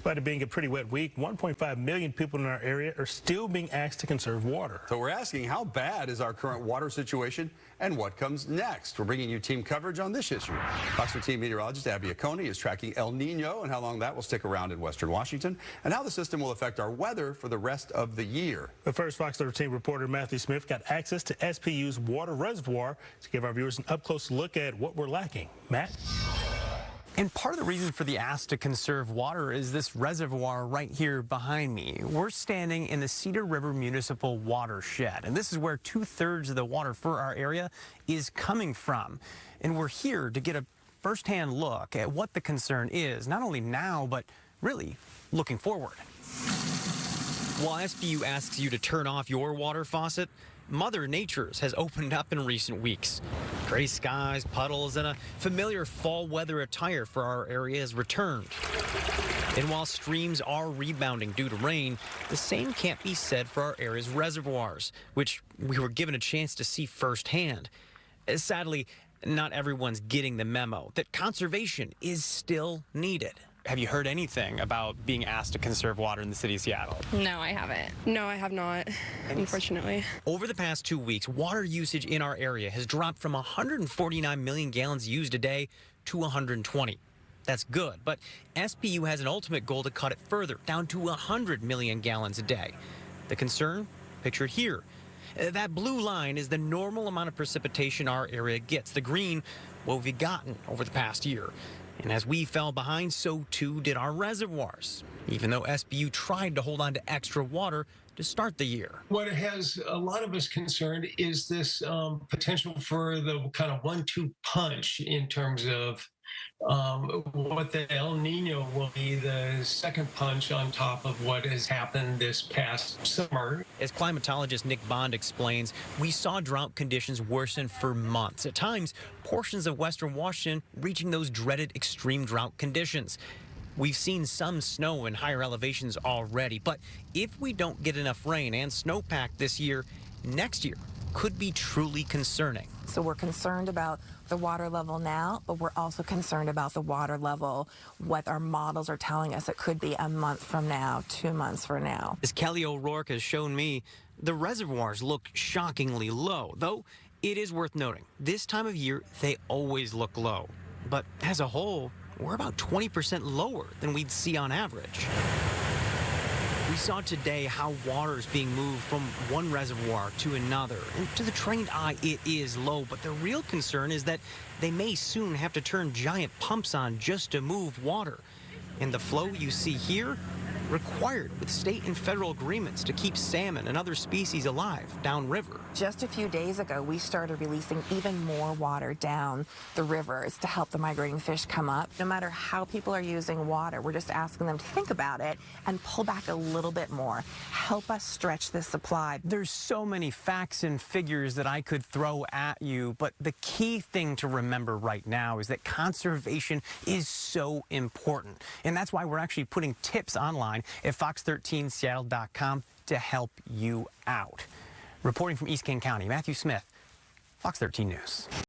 Despite it being a pretty wet week, 1.5 million people in our area are still being asked to conserve water. So we're asking, how bad is our current water situation and what comes next? We're bringing you team coverage on this issue. Fox 13 meteorologist Abby Aconi is tracking El Nino and how long that will stick around in western Washington and how the system will affect our weather for the rest of the year. But first, Fox 13 reporter Matthew Smith got access to SPU's water reservoir to give our viewers an up-close look at what we're lacking. Matt? And part of the reason for the ask to conserve water is this reservoir right here behind me. We're standing in the Cedar River Municipal Watershed, and this is where 2/3 of the water for our area is coming from. And we're here to get a firsthand look at what the concern is, not only now, but really looking forward. While SPU asks you to turn off your water faucet, Mother Nature's has opened up in recent weeks. Gray skies, puddles, and a familiar fall weather attire for our area has returned. And while streams are rebounding due to rain, the same can't be said for our area's reservoirs, which we were given a chance to see firsthand. Sadly, not everyone's getting the memo that conservation is still needed. Have you heard anything about being asked to conserve water in the city of Seattle? No, I haven't. No, I have not, unfortunately. Over the past 2 weeks, water usage in our area has dropped from 149 million gallons used a day to 120. That's good, but SPU has an ultimate goal to cut it further, down to 100 million gallons a day. The concern? Pictured here. That blue line is the normal amount of precipitation our area gets. The green, what we've gotten over the past year. And as we fell behind, so too did our reservoirs, even though SPU tried to hold on to extra water to start the year. What has a lot of us concerned is this potential for the kind of 1-2 punch in terms of what the El Nino will be, the second punch on top of what has happened this past summer. As climatologist Nick Bond explains, we saw drought conditions worsen for months. At times, portions of western Washington reaching those dreaded extreme drought conditions. We've seen some snow in higher elevations already, but if we don't get enough rain and snowpack this year, next year could be truly concerning. So we're concerned about the water level now, but we're also concerned about the water level, what our models are telling us it could be a month from now, 2 months from now. As Kelly O'Rourke has shown me, the reservoirs look shockingly low, though it is worth noting, this time of year, they always look low. But as a whole, we're about 20% lower than we'd see on average. We saw today how water is being moved from one reservoir to another. And to the trained eye, it is low. But the real concern is that they may soon have to turn giant pumps on just to move water. And the flow you see here, required with state and federal agreements to keep salmon and other species alive downriver. Just a few days ago, we started releasing even more water down the rivers to help the migrating fish come up. No matter how people are using water, we're just asking them to think about it and pull back a little bit more. Help us stretch this supply. There's so many facts and figures that I could throw at you, but the key thing to remember right now is that conservation is so important. And that's why we're actually putting tips online at fox13seattle.com to help you out. Reporting from East King County, Matthew Smith, Fox 13 News.